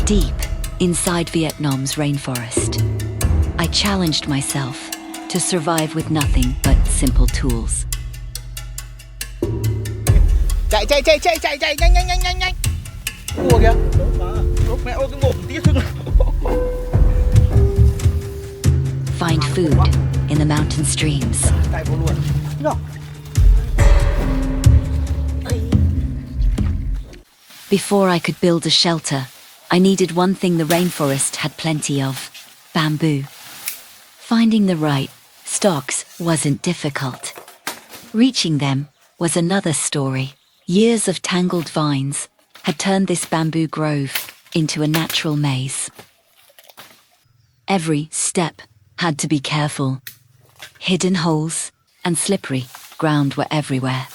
Deep inside Vietnam's rainforest, I challenged myself to survive with nothing but simple tools. Chạy chạy chạy chạy chạy chạy nhanh nhanh nhanh nhanh nhanh. Cua kìa. Mẹ ơi cái mồm tí thôi. Find food in the mountain streams. Chạy vô luôn. Nó. Before I could build a shelter, I needed one thing the rainforest had plenty of: bamboo. Finding the right stalks wasn't difficult. Reaching them was another story. Years of tangled vines had turned this bamboo grove into a natural maze. Every step had to be careful. Hidden holes and slippery ground were everywhere.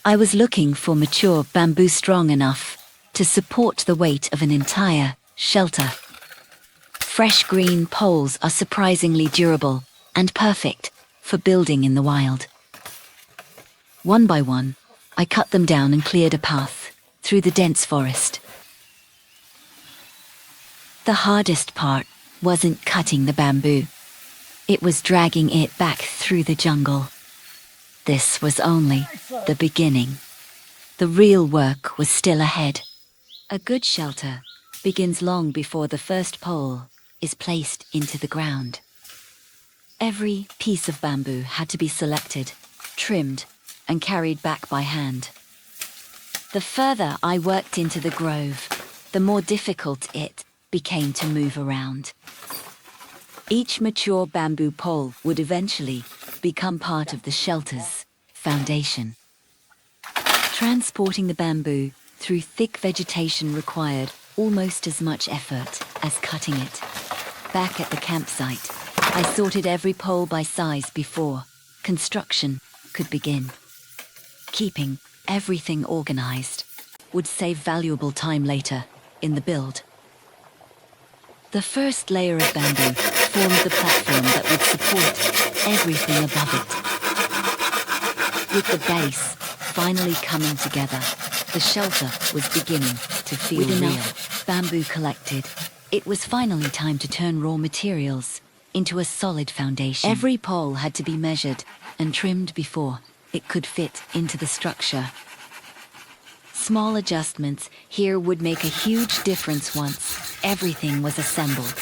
I was looking for mature bamboo strong enough to support the weight of an entire shelter. Fresh green poles are surprisingly durable and perfect for building in the wild. One by one, I cut them down and cleared a path through the dense forest. The hardest part wasn't cutting the bamboo. It was dragging it back through the jungle. This was only the beginning. The real work was still ahead. A good shelter begins long before the first pole is placed into the ground. Every piece of bamboo had to be selected, trimmed, and carried back by hand. The further I worked into the grove, the more difficult it became to move around. Each mature bamboo pole would eventually become part of the shelter's foundation. Transporting the bamboo through thick vegetation required almost as much effort as cutting it. Back at the campsite, I sorted every pole by size before construction could begin. Keeping everything organized would save valuable time later in the build. The first layer of bamboo formed the platform that would support everything above it. With the base finally coming together, the shelter was beginning to feel real. With enough bamboo collected, it was finally time to turn raw materials into a solid foundation. Every pole had to be measured and trimmed before it could fit into the structure. Small adjustments here would make a huge difference once everything was assembled.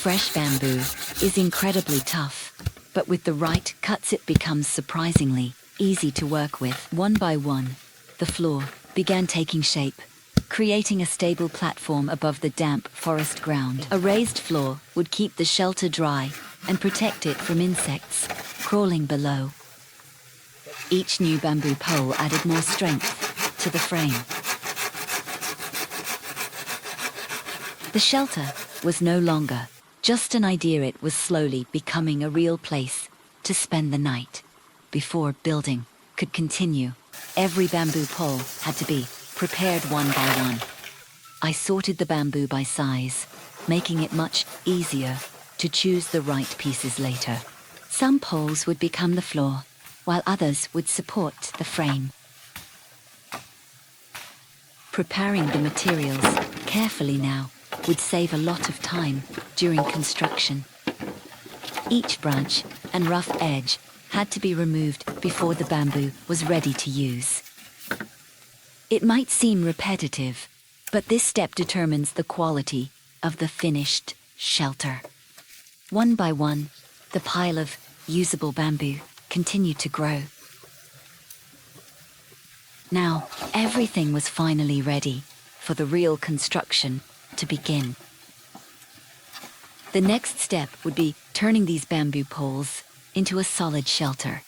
Fresh bamboo is incredibly tough, but with the right cuts it becomes surprisingly easy to work with. One by one, the floor began taking shape, creating a stable platform above the damp forest ground. A raised floor would keep the shelter dry and protect it from insects crawling below. Each new bamboo pole added more strength to the frame. The shelter was no longer just an idea, it was slowly becoming a real place to spend the night. Before building could continue, every bamboo pole had to be prepared one by one. I sorted the bamboo by size, making it much easier to choose the right pieces later. Some poles would become the floor, while others would support the frame. Preparing the materials carefully now would save a lot of time during construction. Each branch and rough edge had to be removed before the bamboo was ready to use. It might seem repetitive, but this step determines the quality of the finished shelter. One by one, the pile of usable bamboo continued to grow. Now, everything was finally ready for the real construction to begin. The next step would be turning these bamboo poles into a solid shelter.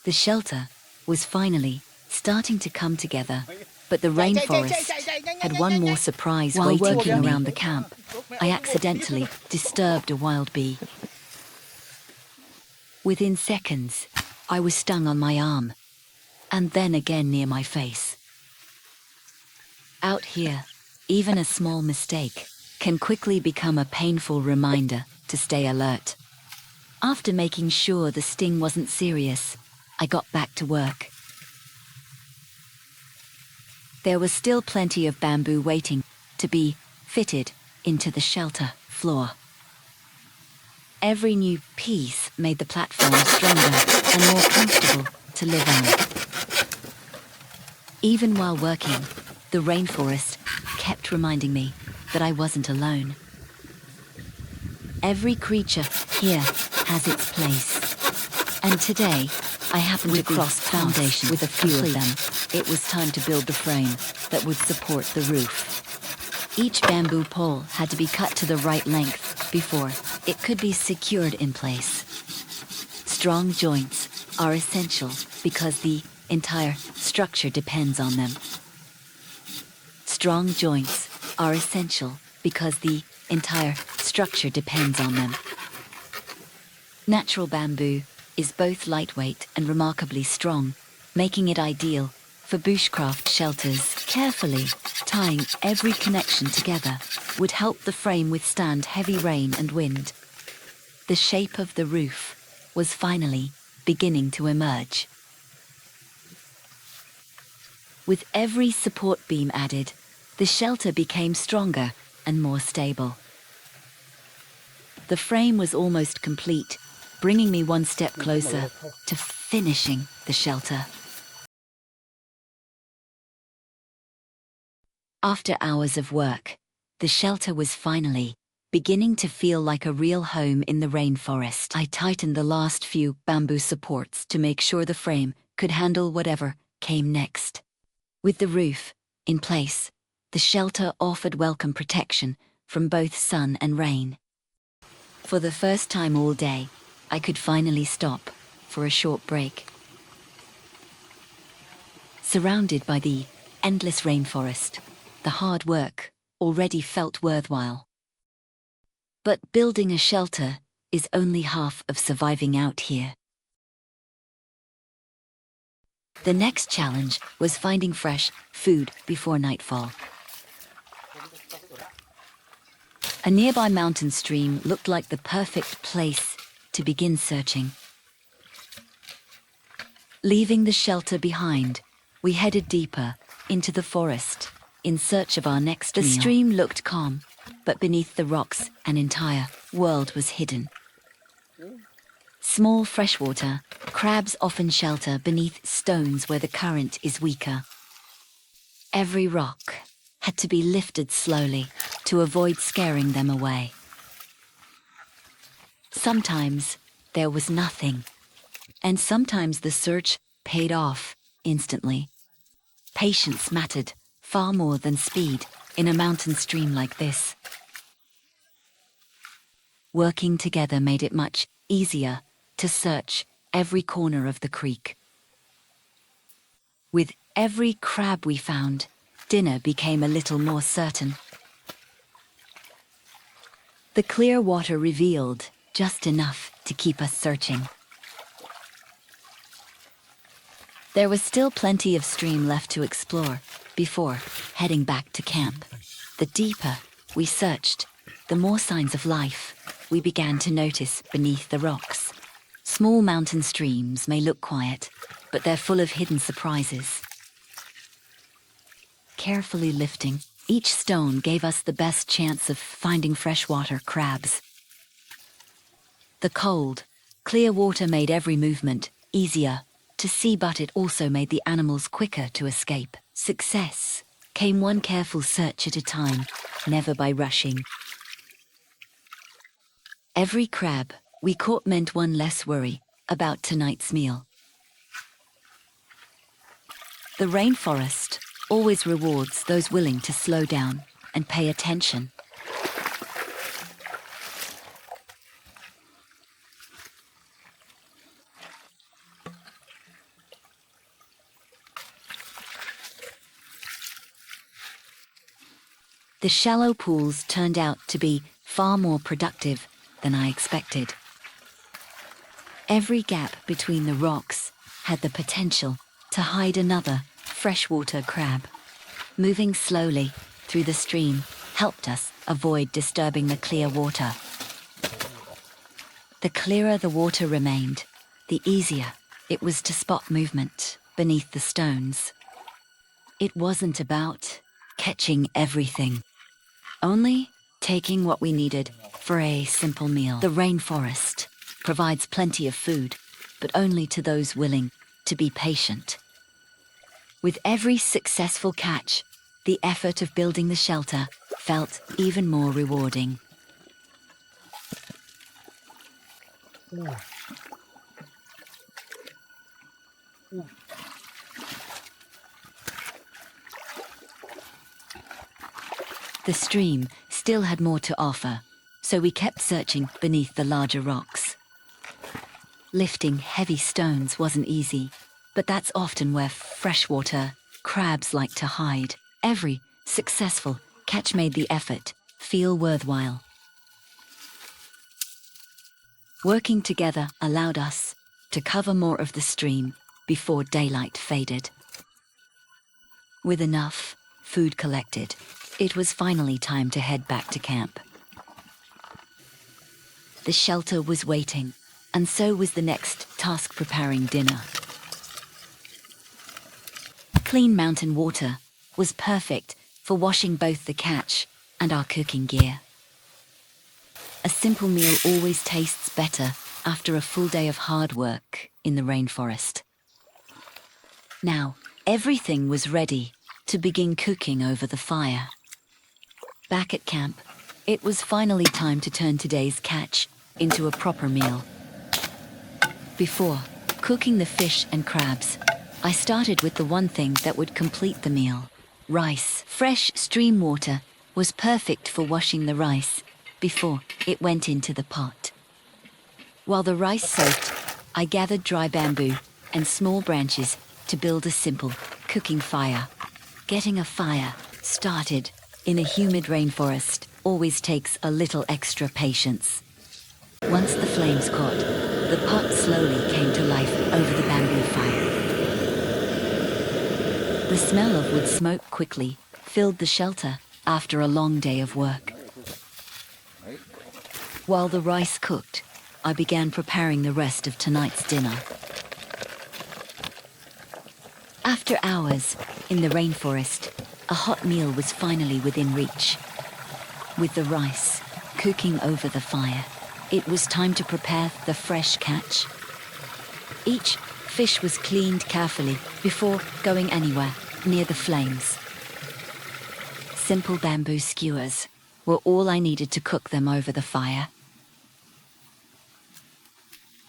The shelter was finally starting to come together, but the rainforest had one more surprise waiting around the camp. I accidentally disturbed a wild bee. Within seconds, I was stung on my arm, and then again near my face. Out here, even a small mistake can quickly become a painful reminder to stay alert. After making sure the sting wasn't serious, I got back to work. There was still plenty of bamboo waiting to be fitted into the shelter floor. Every new piece made the platform stronger and more comfortable to live on. Even while working, the rainforest kept reminding me that I wasn't alone. Every creature here has its place. And today, I happened to cross foundation with a few of them. It was time to build the frame that would support the roof. Each bamboo pole had to be cut to the right length before it could be secured in place. Strong joints are essential because the entire structure depends on them. Strong joints are essential because the entire structure depends on them. Natural bamboo is both lightweight and remarkably strong, making it ideal for bushcraft shelters. Carefully tying every connection together would help the frame withstand heavy rain and wind. The shape of the roof was finally beginning to emerge. With every support beam added, the shelter became stronger and more stable. The frame was almost complete, bringing me one step closer to finishing the shelter. After hours of work, the shelter was finally beginning to feel like a real home in the rainforest. I tightened the last few bamboo supports to make sure the frame could handle whatever came next. With the roof in place, the shelter offered welcome protection from both sun and rain. For the first time all day, I could finally stop for a short break. Surrounded by the endless rainforest, the hard work already felt worthwhile. But building a shelter is only half of surviving out here. The next challenge was finding fresh food before nightfall. A nearby mountain stream looked like the perfect place to begin searching. Leaving the shelter behind, we headed deeper into the forest in search of our next meal. The stream looked calm, but beneath the rocks an entire world was hidden. Small freshwater crabs often shelter beneath stones where the current is weaker. Every rock had to be lifted slowly to avoid scaring them away. Sometimes there was nothing, and sometimes the search paid off instantly. Patience mattered far more than speed in a mountain stream like this. Working together made it much easier to search every corner of the creek. With every crab we found, dinner became a little more certain. The clear water revealed just enough to keep us searching. There was still plenty of stream left to explore before heading back to camp. The deeper we searched, the more signs of life we began to notice beneath the rocks. Small mountain streams may look quiet, but they're full of hidden surprises. Carefully lifting each stone gave us the best chance of finding freshwater crabs. The cold, clear water made every movement easier to see, but it also made the animals quicker to escape. Success came one careful search at a time, never by rushing. Every crab we caught meant one less worry about tonight's meal. The rainforest always rewards those willing to slow down and pay attention. The shallow pools turned out to be far more productive than I expected. Every gap between the rocks had the potential to hide another freshwater crab. Moving slowly through the stream helped us avoid disturbing the clear water. The clearer the water remained, the easier it was to spot movement beneath the stones. It wasn't about catching everything. only taking what we needed for a simple meal. The rainforest provides plenty of food, but only to those willing to be patient. With every successful catch, the effort of building the shelter felt even more rewarding. The stream still had more to offer, so we kept searching beneath the larger rocks. Lifting heavy stones wasn't easy, but that's often where freshwater crabs like to hide. Every successful catch made the effort feel worthwhile. Working together allowed us to cover more of the stream before daylight faded. With enough food collected, it was finally time to head back to camp. The shelter was waiting, and so was the next task: preparing dinner. Clean mountain water was perfect for washing both the catch and our cooking gear. A simple meal always tastes better after a full day of hard work in the rainforest. Now, everything was ready to begin cooking over the fire. Back at camp, it was finally time to turn today's catch into a proper meal. Before cooking the fish and crabs, I started with the one thing that would complete the meal: rice. Fresh stream water was perfect for washing the rice before it went into the pot. While the rice soaked, I gathered dry bamboo and small branches to build a simple cooking fire. Getting a fire started in a humid rainforest always takes a little extra patience. Once the flames caught, the pot slowly came to life over the bamboo fire. The smell of wood smoke quickly filled the shelter after a long day of work. While the rice cooked, I began preparing the rest of tonight's dinner. After hours in the rainforest, a hot meal was finally within reach. With the rice cooking over the fire, it was time to prepare the fresh catch. Each fish was cleaned carefully before going anywhere near the flames. Simple bamboo skewers were all I needed to cook them over the fire.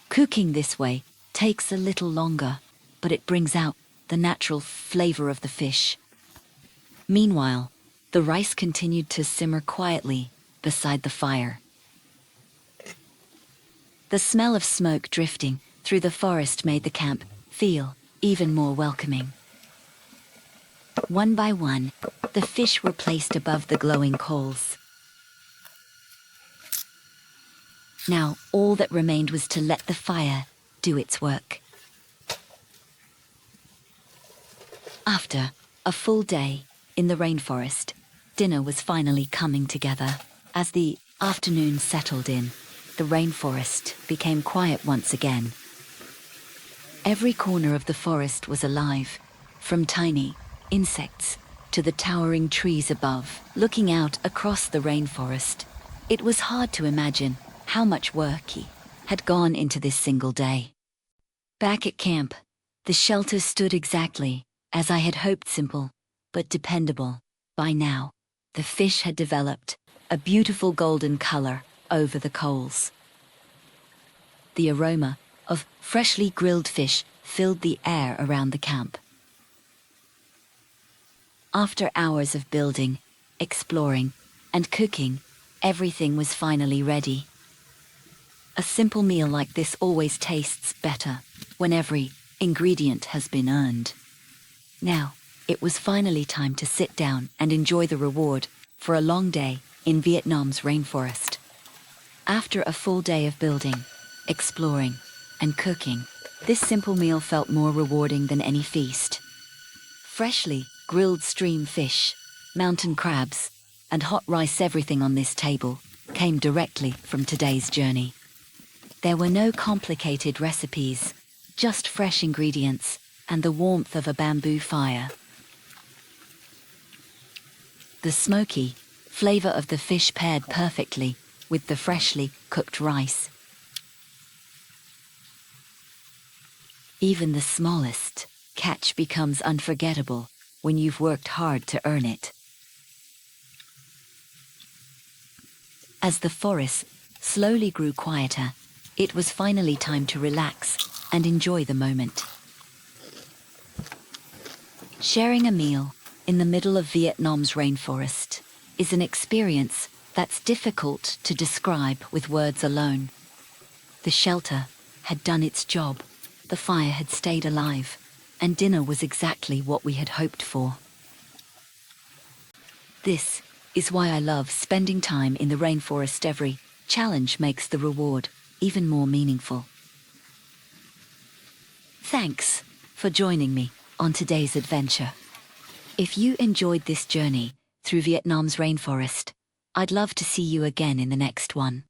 Cooking this way takes a little longer, but it brings out the natural flavor of the fish. Meanwhile, the rice continued to simmer quietly beside the fire. The smell of smoke drifting through the forest made the camp feel even more welcoming. One by one, the fish were placed above the glowing coals. Now, all that remained was to let the fire do its work. After a full day in the rainforest, dinner was finally coming together. As the afternoon settled in, the rainforest became quiet once again. Every corner of the forest was alive, from tiny insects to the towering trees above. Looking out across the rainforest, it was hard to imagine how much work had gone into this single day. Back at camp, the shelter stood exactly as I had hoped: simple but dependable. By now, the fish had developed a beautiful golden color over the coals. The aroma of freshly grilled fish filled the air around the camp. After hours of building, exploring, and cooking, everything was finally ready. A simple meal like this always tastes better when every ingredient has been earned. Now, it was finally time to sit down and enjoy the reward for a long day in Vietnam's rainforest. After a full day of building, exploring, and cooking, this simple meal felt more rewarding than any feast. Freshly grilled stream fish, mountain crabs, and hot rice, everything on this table came directly from today's journey. There were no complicated recipes, just fresh ingredients and the warmth of a bamboo fire. The smoky Flavor of the fish paired perfectly with the freshly cooked rice. Even the smallest catch becomes unforgettable when you've worked hard to earn it. As the forest slowly grew quieter, it was finally time to relax and enjoy the moment. Sharing a meal in the middle of Vietnam's rainforest is an experience that's difficult to describe with words alone. The shelter had done its job, the fire had stayed alive, and dinner was exactly what we had hoped for. This is why I love spending time in the rainforest. Every challenge makes the reward even more meaningful. Thanks for joining me on today's adventure. If you enjoyed this journey through Vietnam's rainforest, I'd love to see you again in the next one.